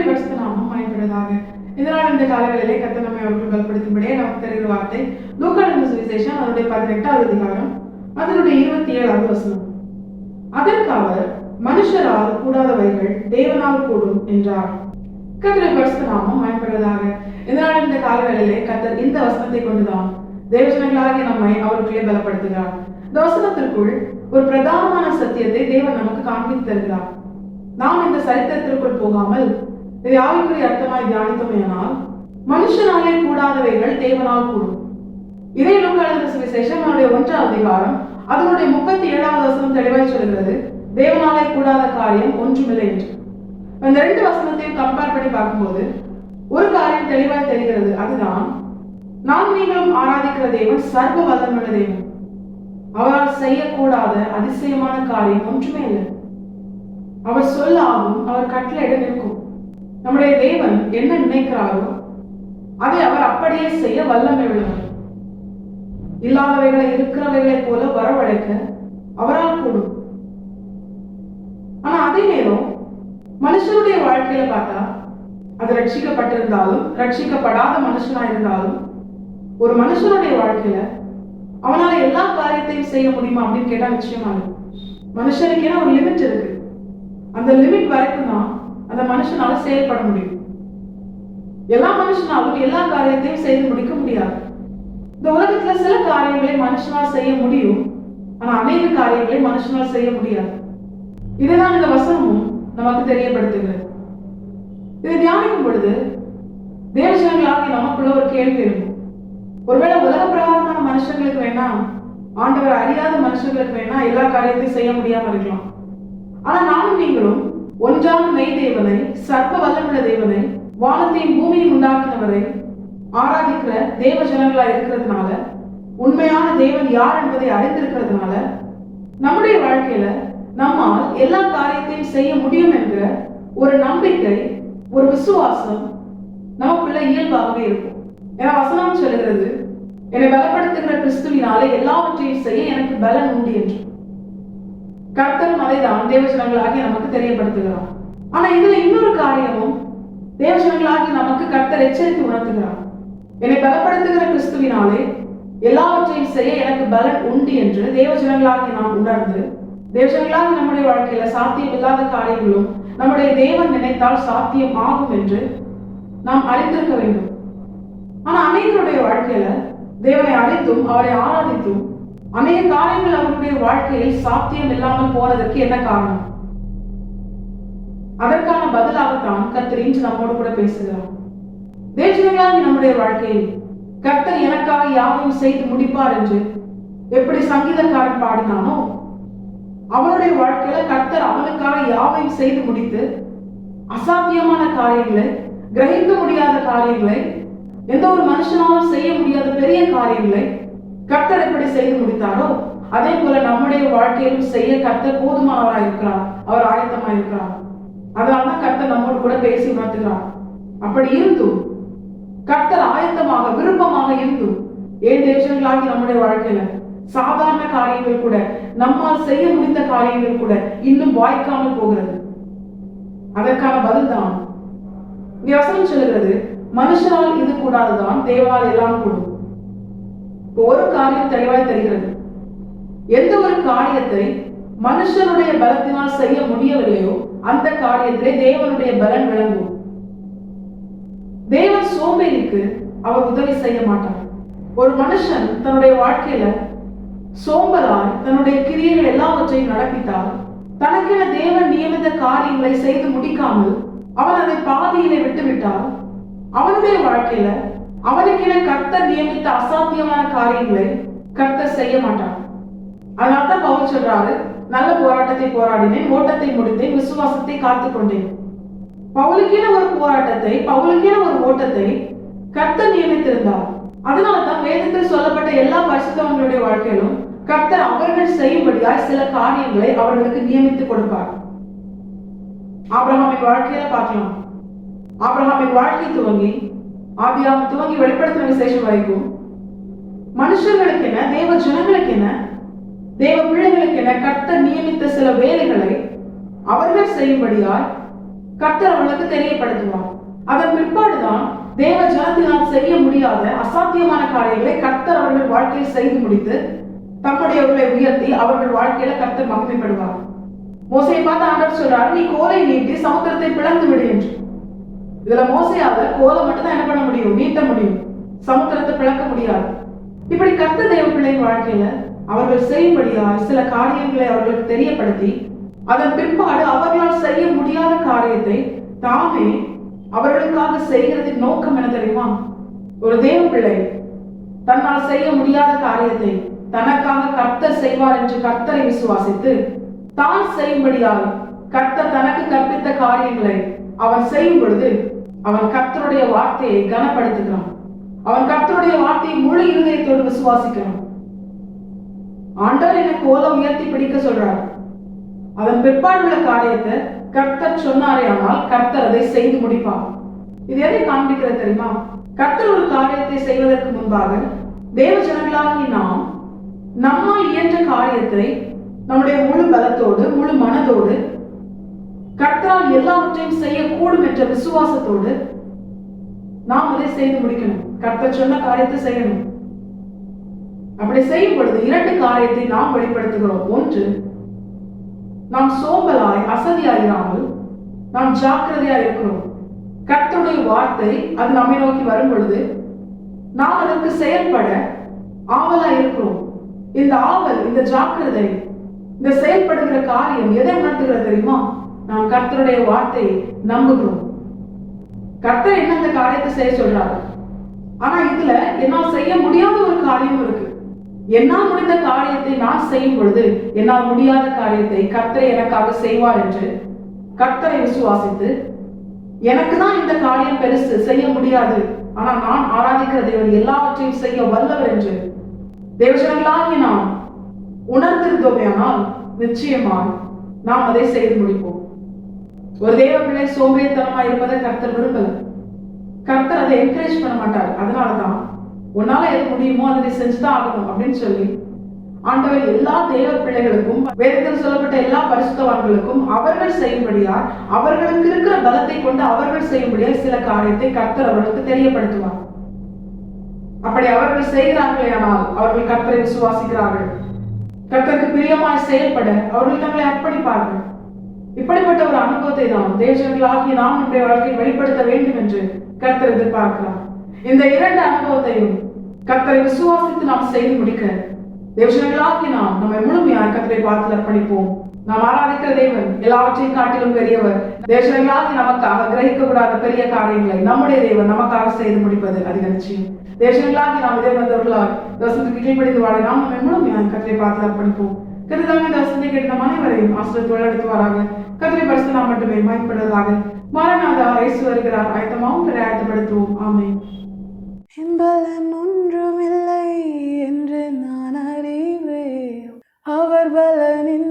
கர்த்தருடைய பரிசுத்த நாமம் மகிமைப்படுவதாக. இதனால் இந்த காலங்களிலே கர்த்தர் நம்மை அவர்கள் பலப்படுத்தும்படியே நமக்கு தருகிற வார்த்தை லூக்கா எழுதின சுவிசேஷம் அதனுடைய 18வது அதிகாரம் அதனுடைய 27வது வசனம். அதற்கு அவர், மனுஷரால் கூடாதவைகள் தேவனால் கூடும் என்றார். கர்த்தருடைய பரிசுத்த நாமம் மகிமைப்படுவதாக. இதனால் இந்த காலங்களிலே கர்த்தர் இந்த வசனத்தை கொண்டுதான் தேவஜனங்களாகிய நம்மை அவர்களுக்குள்ளே பலப்படுத்துகிறார். இந்த வசனத்திற்குள் ஒரு பிரதானமான சத்தியத்தை தேவன் நமக்கு காண்பித்து தருகிறார். நாம் இந்த சரித்திரத்திற்குள் போகாமல் இதை ஆவிக்குரிய அர்த்தமாய் தியானித்தோமேயானால், மனுஷனாலே கூடாதவைகள் தேவனால் கூடும். இதே லூக்கா எழுதின சுவிசேஷம் அதனுடைய 1வது அதிகாரம் அதனுடைய 37வது வசனம் தெளிவாய் சொல்கிறது, தேவனாலே கூடாத காரியம் ஒன்றுமில்லை என்று. இந்த 2 வசனத்தையும் கம்பேர் பண்ணி பார்க்கும்போது ஒரு காரியம் தெளிவாய் தெரிகிறது. அதுதான், நாம் நீங்களும் ஆராதிக்கிற தேவன் சர்வ வல்லமையுள்ள தேவன். அவரால் செய்யக்கூடாத அதிசயமான காரியம் ஒன்றுமே இல்லை. அவர் சொல்ல ஆகும், அவர் கட்டளையிட நிற்கும். நம்முடைய தேவன் என்ன நினைக்கிறாரோ அதை அவர் அப்படியே செய்ய வல்லமை உள்ளவர். இல்லாதவைகளை இருக்கிறவைகளை போல வரவழைக்க அவரால் கூடும். ஆனா அதே நேரம் மனுஷனுடைய வாழ்க்கையில பார்த்தா, அது ரட்சிக்கப்பட்டிருந்தாலும் ரட்சிக்கப்படாத மனுஷனா இருந்தாலும், ஒரு மனுஷனுடைய வாழ்க்கையில அவனால எல்லா காரியத்தையும் செய்ய முடியுமா அப்படின்னு கேட்டா நிச்சயமா இல்லை. மனுஷனுக்கு ஏன்னா ஒரு லிமிட் இருக்கு. அந்த லிமிட் வரைக்கும் தான் அந்த மனுஷனால செயல்பட முடியும். எல்லா மனுஷனாலும் எல்லா காரியத்தையும் செய்து முடிக்க முடியாது. இந்த உலகத்துல சில காரியங்களை மனுஷனால் செய்ய முடியும், ஆனா அநேக காரியங்களை மனுஷனால் செய்ய முடியாது. இதுதான் இந்த வசனமும் நமக்கு தெரியப்படுத்துகிறது. இதை தியானிக்கும் பொழுது தேவஜனங்களாகி நமக்குள்ள ஒரு கேள்வி இருக்கும். ஒருவேளை உலக பிரகாரமான மனுஷங்களுக்கு வேணா, ஆண்டவர் அறியாத மனுஷங்களுக்கு வேணா எல்லா காரியத்தையும் செய்ய முடியாம இருக்கலாம். ஆனா நானும் நீங்களும் ஒன்றான மெய் தேவனை, சர்வ வல்லமுள்ள தேவனை, வானத்தையும் பூமியும் உண்டாக்கினவரை ஆராதிக்கிற தேவ ஜனங்களா இருக்கிறதுனால, உண்மையான தேவன் யார் என்பதை அறிந்திருக்கிறதுனால, நம்முடைய வாழ்க்கையில நம்மால் எல்லா காரியத்தையும் செய்ய முடியும் என்கிற ஒரு நம்பிக்கை, ஒரு விசுவாசம் நமக்குள்ள இயல்பாகவே இருக்கும். ஏன்னா வசனம் சொல்லுகிறது, என்னை பலப்படுத்துகிற கிறிஸ்துவினாலே எல்லாவற்றையும் செய்ய எனக்கு பலன் உண்டு என்று. கர்த்தரும் அதைதான் தேவஜனங்களாகி நமக்கு தெரியப்படுத்துகிறார். ஆனா இதுல இன்னொரு காரியமும் தேவஜனங்களாகி நமக்கு கர்த்தர் எச்சரித்து உணர்த்துகிறார். என்னை பலப்படுத்துகிற கிறிஸ்துவினாலே எல்லாவற்றையும் செய்ய எனக்கு பலன் உண்டு என்று தேவஜனங்களாகி நாம் உணர்ந்து, தேவஜனங்களாகி நம்முடைய வாழ்க்கையில சாத்தியம் இல்லாத காரியங்களும் நம்முடைய தேவன் நினைத்தால் சாத்தியம் ஆகும் என்று நாம் அறிந்திருக்க வேண்டும். ஆனா அநேகருடைய வாழ்க்கையில தேவனை அறிந்தும் அவரை ஆராதித்தும் அநேக காரியங்கள் அவருடைய வாழ்க்கையில் சாத்தியம் இல்லாமல் போனதற்கு என்ன காரணம்? அதற்கான பதிலாகத்தான் கர்த்தர் இன்று நம்மோடு கூட பேசுகிறார். தேவஜனங்களாகி நம்முடைய வாழ்க்கையில் கர்த்தர் எனக்காக யாவையும் செய்து முடிப்பார் என்று எப்படி சங்கீதக்காரன் பாடினானோ, அவனுடைய வாழ்க்கையில கர்த்தர் அவனுக்காக யாவையும் செய்து முடித்து, அசாத்தியமான காரியங்களை, கிரகிக்க முடியாத காரியங்களை, எந்த ஒரு மனுஷனாலும் செய்ய முடியாத பெரிய காரியங்களை கர்த்தர் எப்படி செய்து முடித்தாரோ, அதே போல நம்முடைய வாழ்க்கையிலும் செய்ய கர்த்தர் போதுமானவராக இருக்கிறார். அவர் ஆயத்தமாக இருக்கிறார். அதனால்தான் கர்த்தர் நம்மோடு கூட பேசி உணர்த்துகிறார். அப்படி இருந்தும் கர்த்தர் ஆயத்தமாக விருப்பமாக இருந்தும் ஏன் தேவஜனங்களாகி நம்முடைய வாழ்க்கையில சாதாரண காரியங்கள் கூட, நம்மால் செய்ய முடிந்த காரியங்கள் கூட இன்னும் வாய்க்காமல் போகிறது? அதற்கான பதில் தான் இங்கே வசனம் சொல்லுகிறது, மனுஷனால் இது கூடாதுதான் தேவனால் எல்லாம் கூடும். ஒரு காரியம் தெளிவாய் தெரிகிறது. எந்த ஒரு காரியத்தை மனுஷனுடைய பலத்தினால் செய்ய முடியவில்லையோ அந்த காரியத்திலே தேவனுடைய பலன் விளங்கும். தேவன் சோம்பேறிக்கு அவர் உதவி செய்ய மாட்டார். ஒரு மனுஷன் தன்னுடைய வாழ்க்கையில சோம்பலாய் தன்னுடைய கிரியைகள் எல்லாவற்றையும் நடப்பித்தால், தனக்கென தேவன் நியமித்த காரியங்களை செய்து முடிக்காமல் அவன் அதை பாதியிலே விட்டுவிட்டால், அவனுடைய வாழ்க்கையில அவனுக்கென கர்த்தர் நியமித்த அசாத்தியமான காரியங்களை கர்த்தர் செய்ய மாட்டார். அதனால்தான் பவுல் சொல்றாரு, நல்ல போராட்டத்தை போராடினேன், ஓட்டத்தை முடித்தேன், விசுவாசத்தை காத்துக் கொண்டேன். பவுலுக்கென ஒரு போராட்டத்தை, பவுலுக்கென ஒரு ஓட்டத்தை கர்த்தர் நியமித்திருந்தார். அதனால்தான் வேதத்தில் சொல்லப்பட்ட எல்லா பரிசுத்தவங்களுடைய வாழ்க்கையிலும் கர்த்தர் அவர்கள் செய்யும்படியாய் சில காரியங்களை அவர்களுக்கு நியமித்து கொடுப்பார். ஆபிரகாமின் வாழ்க்கையில பார்க்கலாம். ஆபிரகாமின் வாழ்க்கை துவங்கி ஆதியாகமம் துவங்கி வெளிப்படுத்தின விசேஷம் வரைக்கும் மனுஷர்களுக்கு என, தேவ ஜனங்களுக்கு என, தேவ பிள்ளைகளுக்கு என கர்த்தர் நியமித்த சில வேலைகளை அவர்கள் செய்யும்படியாய் கர்த்தர் அவர்களுக்கு தெரியப்படுத்துவார். அதன் பிற்பாடுதான் தேவ ஜனத்தினால் செய்ய முடியாத அசாத்தியமான காரியங்களை கர்த்தர் அவர்கள் வாழ்க்கையில் செய்து முடித்து தம்முடையவர்களை உயர்த்தி அவர்கள் வாழ்க்கையில கர்த்தர் மகிமைப்படுவார். மோசையை பார்த்து ஆண்டவர் சொல்றாரு, நீ கோலை நீட்டி சமுத்திரத்தை பிளந்து விடு என்று. இதுல மோசையால கோலை மட்டும் தான் என்ன பண்ண முடியும்? நீட்ட முடியும், சமுத்திரத்தை பிளக்க முடியாது. இப்படி கர்த்தர் தேவ பிள்ளையின் வாழ்க்கையில அவர்கள் செய்யும்படியாய் சில காரியங்களை அவர்களுக்கு தெரியப்படுத்தி அதன் பிற்பாடு அவர்களால் செய்ய முடியாத காரியத்தை தாமே அவர்களுக்காக செய்கிறதின் நோக்கம் என்ன தெரியுமா? ஒரு தேவ பிள்ளை தன்னால் செய்ய முடியாத காரியத்தை தனக்காக கர்த்தர் செய்வார் என்று கர்த்தரை விசுவாசித்து தான் செய்யும்படியாக கர்த்தர் தனக்கு கற்பித்த காரியங்களை அவன் செய்யும் பொழுது அவன் கர்த்தருடைய வார்த்தையை கனப்படுத்துகிறான். அவன் கர்த்தருடைய வார்த்தையை முழு இருதயத்தோடு விசுவாசிக்கிறான். ஆண்டவர் எனக்கு கோலை உயர்த்தி பிடிக்க சொல்றார். அதன் பிற்பாடுள்ள காரியத்தை கர்த்தர் சொன்னாரே ஆனால் கர்த்தர் அதை செய்து முடிப்பார். இது எதை காண்பிக்கிறது தெரியுமா? கர்த்தர் ஒரு காரியத்தை செய்வதற்கு முன்பாக தேவ ஜனங்களாகி நாம் நம்மால் இயன்ற காரியத்தை நம்முடைய முழு பலத்தோடு முழு மனதோடு கர்த்தரால் எல்லாவற்றையும் செய்யக்கூடும் என்ற விசுவாசத்தோடு நாம் அதை செய்து முடிக்கணும். கர்த்தர் சொன்ன காரியத்தை செய்யணும். அப்படி செய்யும் பொழுது இரண்டு காரியத்தை நாம் வெளிப்படுத்துகிறோம். ஒன்று, நாம் சோம்பலாய் அசதியாயிராமல் நாம் ஜாக்கிரதையா இருக்கிறோம். கர்த்தருடைய வார்த்தை அது நம்மை நோக்கி வரும் பொழுது நாம் அதற்கு செயல்பட ஆவலா இருக்கிறோம். இந்த ஆவல், இந்த ஜாக்கிரதை, இந்த செயல்படுகிற காரியம் எதை உணர்த்துகிறது தெரியுமா? நாம் கர்த்தருடைய வார்த்தையை நம்புகிறோம். கர்த்தர் என்ன இந்த காரியத்தை செய்ய சொல்றாரு, ஆனா இதுல என்னால் செய்ய முடியாத ஒரு காரியம் இருக்கு. என்னால் முடிந்த காரியத்தை நான் செய்யும் பொழுது என்னால் முடியாத காரியத்தை கர்த்தரை எனக்காக செய்வார் என்று கர்த்தரை விசுவாசித்து, எனக்கு தான் இந்த காரியம் பெருசு, செய்ய முடியாது, ஆனா நான் ஆராதிக்கிற தேவன் எல்லாவற்றையும் செய்ய வல்லவர் என்று தேவஜனங்களாகிய நாம் உணர்ந்திருந்தோமேயானால் நிச்சயமாக நாம் அதை செய்து முடிப்போம். ஒரு தேவ பிள்ளை சோம்பேறித்தனமா இருப்பதை கர்த்தர் விரும்பல. கர்த்தர் அதை என்கரேஜ் பண்ண மாட்டார். அதனாலதான் உன்னால எது முடியுமோ அதை செஞ்சுதான் ஆகணும் அப்படின்னு சொல்லி ஆண்டவர் எல்லா தேவ பிள்ளைகளுக்கும் வேதத்தில் சொல்லப்பட்ட எல்லா பரிசுத்தவான்களுக்கும் அவர்கள் செய்யும்படியா அவர்களுக்கு இருக்கிற பலத்தை கொண்டு அவர்கள் செய்யும்படியா சில காரியத்தை கர்த்தர் அவர்களுக்கு தெரியப்படுத்துவார். அப்படி அவர்கள் செய்கிறார்களே ஆனால் அவர்கள் கர்த்தரை விசுவாசிக்கிறார்கள். கர்த்தருக்கு பிரியமாய் செயல்பட அவர்கள் தங்களை அர்ப்பணிப்பார்கள். இப்படிப்பட்ட ஒரு அனுபவத்தை தான் தேவஜனங்களாகிய நாம் நம்முடைய வாழ்க்கையில் வெளிப்படுத்த வேண்டும் என்று கர்த்தர் எதிர்பார்க்கிறார். இந்த இரண்டு அனுபவத்தையும் கர்த்தரை விசுவாசித்து நாம் செய்து முடிக்க தேவஜனங்களாகிய நாம் நம்மை முழுமையாக கர்த்தரை பார்த்து அர்ப்பணிப்போம். நாம் ஆராதிக்கிற தேவன் எல்லாவற்றையும் காட்டிலும் பெரியவர். தேவஜனங்களாகிய நமக்காக கிரகிக்கப்படாத பெரிய காரியங்களை நம்முடைய தேவன் நமக்காக செய்து முடிப்பது அதிக நிச்சயம். தேவஜனங்களாகிய நாம் இதே வந்தவர்களால் தோசத்துக்கு கீழ்ப்படிந்து வாழ நாம் நம்மை முழுமையாக கர்த்தரை பார்த்து அர்ப்பணிப்போம். கர்த்தர் இந்த வசனத்தை கேட்ட நம் அனைவரையும் ஆசீர்வதித்து வழிநடத்துவாராக. கர்த்தரை பரிசுத்த நாமம் மட்டுமே மகிமைப்படுவதாக. மாரநாதா, இயேசு வருகிறார், ஆயத்தமாகவும் ஆயத்தப்படுத்துவோம். ஆமென். என்பலன் ஒன்றுமில்லை என்று நான் அறிவேன், அவர் பலனின்